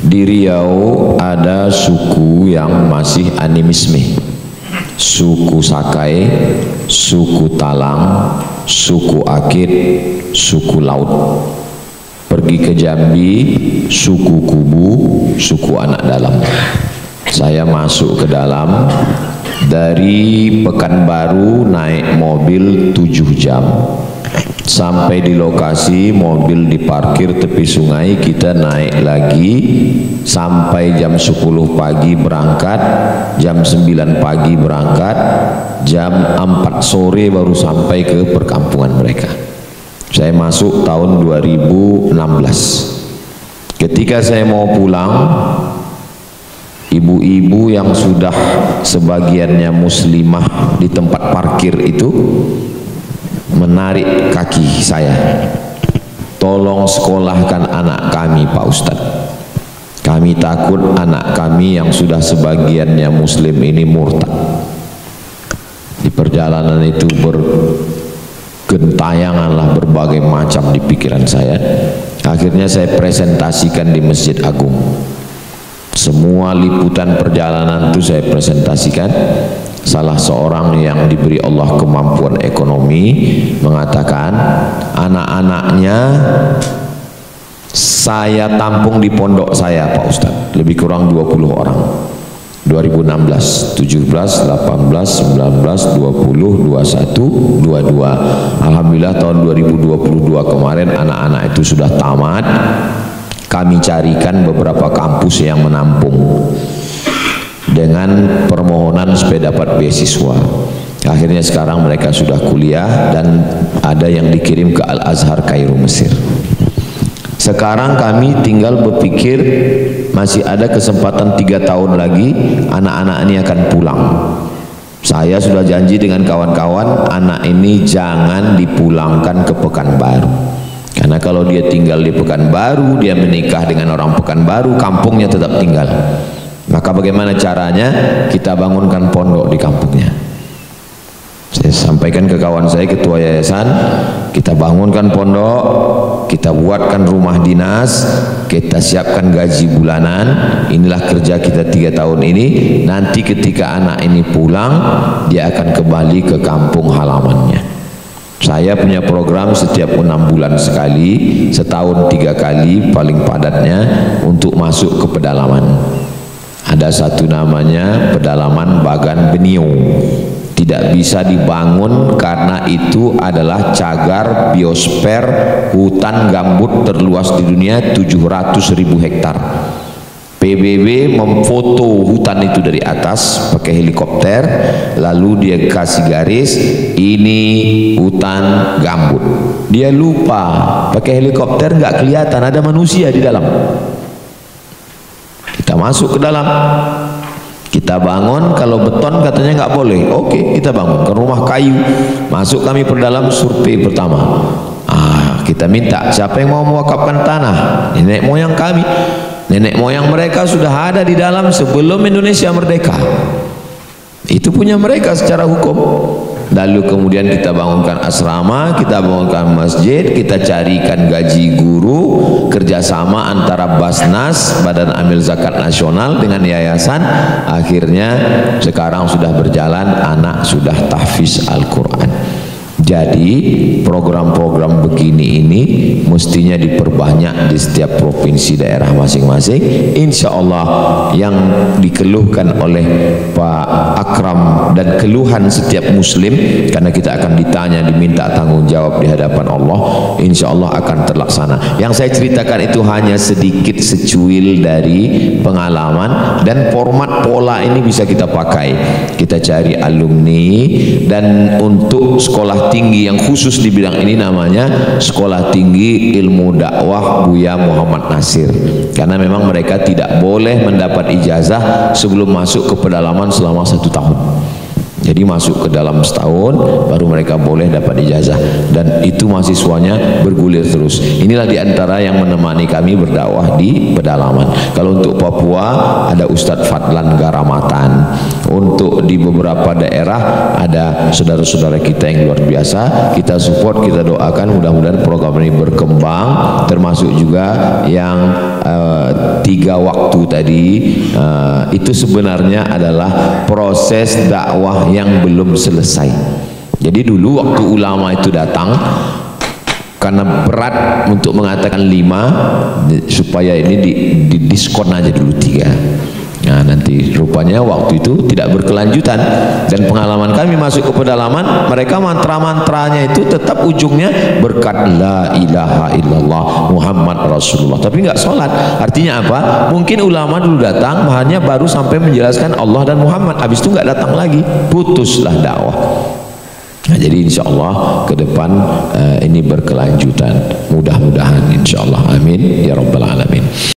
Di Riau ada suku yang masih animisme, suku Sakai, suku Talang, suku Akit, suku Laut. Pergi ke Jambi, suku Kubu, suku Anak Dalam. Saya masuk ke dalam, dari Pekanbaru naik mobil 7 jam. Sampai di lokasi mobil diparkir tepi sungai, kita naik lagi sampai jam 10 pagi berangkat, jam 9 pagi berangkat, jam 4 sore baru sampai ke perkampungan mereka. Saya masuk tahun 2016. Ketika saya mau pulang, ibu-ibu yang sudah sebagiannya muslimah di tempat parkir itu menarik kaki saya. Tolong sekolahkan anak kami Pak Ustadz. Kami takut anak kami yang sudah sebagiannya muslim ini murtad. Di perjalanan itu bergentayanganlah berbagai macam di pikiran saya. Akhirnya saya presentasikan di Masjid Agung. Semua liputan perjalanan itu saya presentasikan. Salah seorang yang diberi Allah kemampuan ekonomi mengatakan, anak-anaknya saya tampung di pondok saya Pak Ustadz, lebih kurang 20 orang. 2016, 17, 18, 19, 20, 21, 22. Alhamdulillah tahun 2022 kemarin anak-anak itu sudah tamat. Kami carikan beberapa kampus yang menampung dengan permohonan supaya dapat beasiswa. Akhirnya sekarang mereka sudah kuliah dan ada yang dikirim ke Al-Azhar Kairo Mesir. Sekarang kami tinggal berpikir masih ada kesempatan 3 tahun lagi anak-anak ini akan pulang. Saya sudah janji dengan kawan-kawan, anak ini jangan dipulangkan ke Pekanbaru. Karena kalau dia tinggal di Pekanbaru, dia menikah dengan orang Pekanbaru, kampungnya tetap tinggal. Maka bagaimana caranya? Kita bangunkan pondok di kampungnya. Saya sampaikan ke kawan saya, ketua yayasan, kita bangunkan pondok, kita buatkan rumah dinas, kita siapkan gaji bulanan. Inilah kerja kita 3 tahun ini. Nanti ketika anak ini pulang, dia akan kembali ke kampung halamannya. Saya punya program setiap 6 bulan sekali, setahun 3 kali paling padatnya, untuk masuk ke pedalaman. Ada satu namanya pedalaman Bagan Benio. Tidak bisa dibangun karena itu adalah cagar biosfer hutan gambut terluas di dunia, 700.000 hektar. PBB memfoto hutan itu dari atas pakai helikopter, lalu dia kasih garis, ini hutan gambut. Dia lupa, pakai helikopter nggak kelihatan ada manusia di dalam. Kita masuk ke dalam, kita bangun. Kalau beton katanya nggak boleh, oke, kita bangun ke rumah kayu. Masuk kami ke dalam, survei pertama. Kita minta siapa yang mau mewakafkan tanah, nenek moyang kami. Nenek moyang mereka sudah ada di dalam sebelum Indonesia merdeka. Itu punya mereka secara hukum. Lalu kemudian kita bangunkan asrama, kita bangunkan masjid, kita carikan gaji guru, kerjasama antara Basnas, Badan Amil Zakat Nasional, dengan yayasan. Akhirnya sekarang sudah berjalan, anak sudah tahfiz Al-Quran. Jadi program-program begini ini mestinya diperbanyak di setiap provinsi daerah masing-masing. Insya Allah yang dikeluhkan oleh Pak Akram dan keluhan setiap muslim, karena kita akan ditanya, diminta tanggung jawab di hadapan Allah, insya Allah akan terlaksana. Yang saya ceritakan itu hanya sedikit secuil dari pengalaman, dan format pola ini bisa kita pakai. Kita cari alumni, dan untuk sekolah tinggi yang khusus di bidang ini namanya Sekolah Tinggi Ilmu Dakwah Buya Muhammad Nasir, karena memang mereka tidak boleh mendapat ijazah sebelum masuk ke pedalaman selama 1 tahun. Jadi masuk ke dalam setahun baru mereka boleh dapat ijazah, dan itu mahasiswanya bergulir terus. Inilah diantara yang menemani kami berdakwah di pedalaman. Kalau untuk Papua ada Ustadz Fadlan Garamatan. Untuk di beberapa daerah ada saudara-saudara kita yang luar biasa. Kita support, kita doakan mudah-mudahan program ini berkembang, termasuk juga yang 3 waktu tadi, itu sebenarnya adalah proses dakwah yang belum selesai. Jadi dulu waktu ulama itu datang, karena berat untuk mengatakan 5, supaya ini didiskon aja dulu 3. Nah, nanti rupanya waktu itu tidak berkelanjutan, dan pengalaman kami masuk ke pedalaman, mereka mantra-mantranya itu tetap ujungnya berkat la ilaha illallah Muhammad Rasulullah, tapi nggak sholat. Artinya apa? Mungkin ulama dulu datang hanya baru sampai menjelaskan Allah dan Muhammad, habis itu nggak datang lagi, putuslah dakwah. Nah, jadi insya Allah ke depan ini berkelanjutan, mudah-mudahan insya Allah, amin ya rabbal alamin.